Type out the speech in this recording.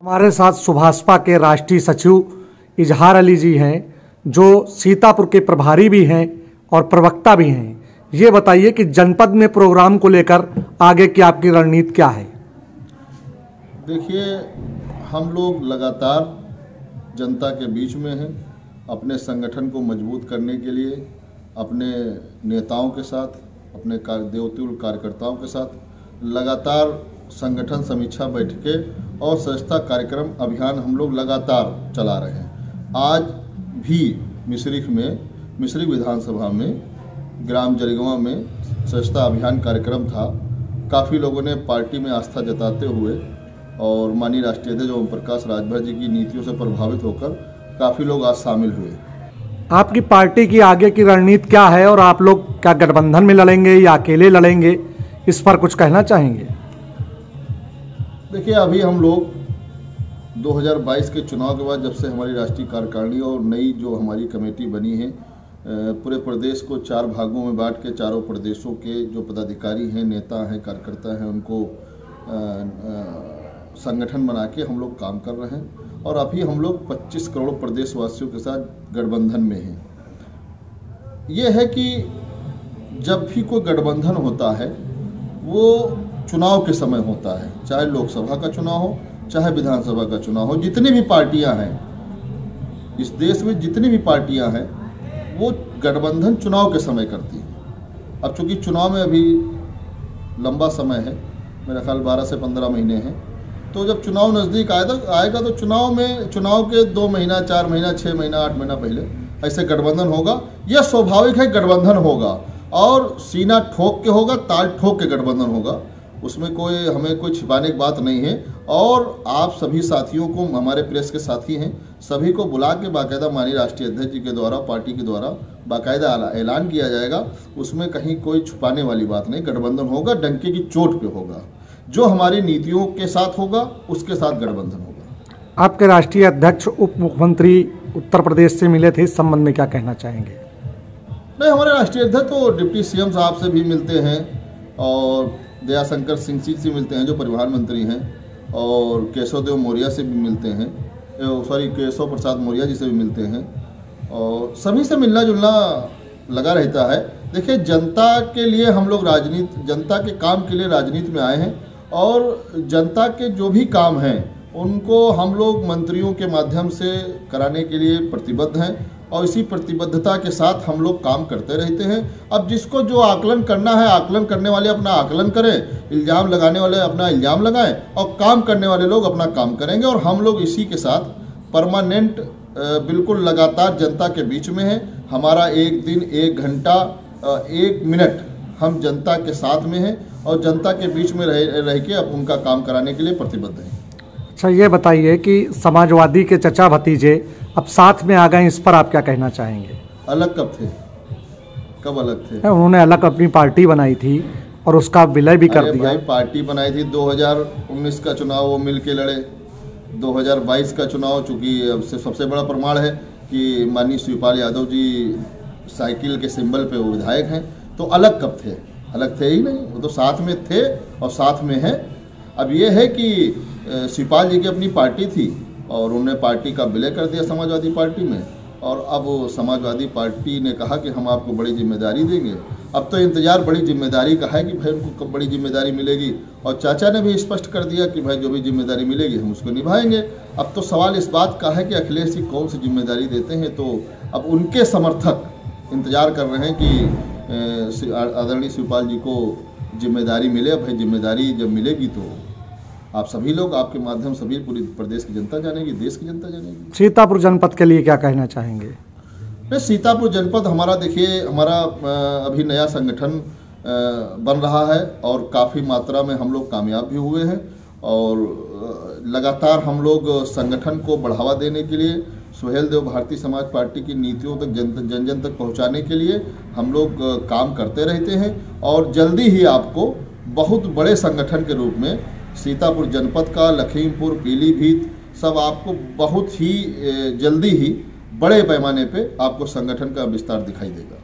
हमारे साथ सुभाषपा के राष्ट्रीय सचिव इजहार अली जी हैं, जो सीतापुर के प्रभारी भी हैं और प्रवक्ता भी हैं। ये बताइए कि जनपद में प्रोग्राम को लेकर आगे की आपकी रणनीति क्या है? देखिए, हम लोग लगातार जनता के बीच में हैं। अपने संगठन को मजबूत करने के लिए अपने नेताओं के साथ, अपने देवतुल्य कार्यकर्ताओं के साथ लगातार संगठन समीक्षा बैठकें और सदस्यता कार्यक्रम अभियान हम लोग लगातार चला रहे हैं। आज भी मिश्रिख विधानसभा में ग्राम जरिगवा में सदस्यता अभियान कार्यक्रम था। काफ़ी लोगों ने पार्टी में आस्था जताते हुए और माननीय राष्ट्रीय अध्यक्ष ओम प्रकाश राजभर जी की नीतियों से प्रभावित होकर काफ़ी लोग आज शामिल हुए। आपकी पार्टी की आगे की रणनीति क्या है और आप लोग क्या गठबंधन में लड़ेंगे या अकेले लड़ेंगे, इस पर कुछ कहना चाहेंगे? देखिए, अभी हम लोग 2022 के चुनाव के बाद जब से हमारी राष्ट्रीय कार्यकारिणी और नई जो हमारी कमेटी बनी है, पूरे प्रदेश को 4 भागों में बांट के चारों प्रदेशों के जो पदाधिकारी हैं, नेता हैं, कार्यकर्ता हैं, उनको संगठन बना के हम लोग काम कर रहे हैं। और अभी हम लोग 25 करोड़ प्रदेशवासियों के साथ गठबंधन में हैं। ये है कि जब भी कोई गठबंधन होता है वो चुनाव के समय होता है, चाहे लोकसभा का चुनाव हो, चाहे विधानसभा का चुनाव हो। जितनी भी पार्टियां हैं इस देश में, जितनी भी पार्टियां हैं, वो गठबंधन चुनाव के समय करती हैं। अब चूंकि चुनाव में अभी लंबा समय है, मेरा ख्याल 12 से 15 महीने हैं, तो जब चुनाव नज़दीक आएगा तो चुनाव के 2 महीना, 4 महीना, 6 महीना, 8 महीना पहले ऐसे गठबंधन होगा। यह स्वाभाविक है, गठबंधन होगा और सीना ठोक के होगा, ताल ठोक के गठबंधन होगा। उसमें हमें कोई छिपाने की बात नहीं है। और आप सभी साथियों को, हमारे प्रेस के साथी हैं, सभी को बुला के बाकायदा माननीय राष्ट्रीय अध्यक्ष जी के द्वारा, पार्टी के द्वारा बाकायदा ऐलान किया जाएगा। उसमें कहीं कोई छुपाने वाली बात नहीं। गठबंधन होगा, डंके की चोट पे होगा। जो हमारी नीतियों के साथ होगा उसके साथ गठबंधन होगा। आपके राष्ट्रीय अध्यक्ष उप मुख्यमंत्री उत्तर प्रदेश से मिले थे, इस संबंध में क्या कहना चाहेंगे? नहीं, हमारे राष्ट्रीय अध्यक्ष तो डिप्टी सीएम साहब से भी मिलते हैं और दया शंकर सिंह जी से मिलते हैं जो परिवहन मंत्री हैं, और केशव मौर्य से भी मिलते हैं, केशव प्रसाद मौर्य जी से भी मिलते हैं, और सभी से मिलना जुलना लगा रहता है। देखिए, जनता के लिए हम लोग जनता के काम के लिए राजनीति में आए हैं और जनता के जो भी काम हैं उनको हम लोग मंत्रियों के माध्यम से कराने के लिए प्रतिबद्ध हैं और इसी प्रतिबद्धता के साथ हम लोग काम करते रहते हैं। अब जिसको जो आकलन करना है, आकलन करने वाले अपना आकलन करें, इल्ज़ाम लगाने वाले अपना इल्ज़ाम लगाएं और काम करने वाले लोग अपना काम करेंगे। और हम लोग इसी के साथ परमानेंट बिल्कुल लगातार जनता के बीच में है। हमारा 1 दिन, 1 घंटा, 1 मिनट हम जनता के साथ में हैं और जनता के बीच में रह के अब उनका काम कराने के लिए प्रतिबद्ध हैं। अच्छा, ये बताइए कि समाजवादी के चचा भतीजे अब साथ में आ गए, इस पर आप क्या कहना चाहेंगे? अलग कब थे? कब अलग थे? उन्होंने अलग अपनी पार्टी बनाई थी और उसका विलय भी कर दिया। भाई, पार्टी बनाई थी 2019 का चुनाव वो मिल के लड़े। 2022 का चुनाव चूँकि अब से सबसे बड़ा प्रमाण है कि माननीय शिवपाल यादव जी साइकिल के सिंबल पे वो विधायक हैं। तो अलग कब थे? अलग थे ही नहीं, वो तो साथ में थे और साथ में हैं। अब ये है कि शिवपाल जी की अपनी पार्टी थी और उन्होंने पार्टी का विलय कर दिया समाजवादी पार्टी में, और अब समाजवादी पार्टी ने कहा कि हम आपको बड़ी जिम्मेदारी देंगे। अब तो इंतजार बड़ी जिम्मेदारी का है कि भाई उनको कब बड़ी जिम्मेदारी मिलेगी, और चाचा ने भी स्पष्ट कर दिया कि भाई जो भी जिम्मेदारी मिलेगी हम उसको निभाएंगे। अब तो सवाल इस बात का है कि अखिलेश जी कौन सी जिम्मेदारी देते हैं। तो अब उनके समर्थक इंतजार कर रहे हैं कि आदरणीय शिवपाल जी को जिम्मेदारी मिले। भाई, जिम्मेदारी जब मिलेगी तो आप सभी लोग, आपके माध्यम सभी पूरी प्रदेश की जनता जानेगी, देश की जनता जानेगी। सीतापुर जनपद के लिए क्या कहना चाहेंगे? सीतापुर जनपद हमारा, देखिए, हमारा अभी नया संगठन बन रहा है और काफ़ी मात्रा में हम लोग कामयाब भी हुए हैं। और लगातार हम लोग संगठन को बढ़ावा देने के लिए, सुहेल देव भारतीय समाज पार्टी की नीतियों तक जन जन तक पहुंचाने के लिए हम लोग काम करते रहते हैं। और जल्दी ही आपको बहुत बड़े संगठन के रूप में सीतापुर जनपद का, लखीमपुर, पीलीभीत सब आपको बहुत ही जल्दी ही बड़े पैमाने पे आपको संगठन का विस्तार दिखाई देगा।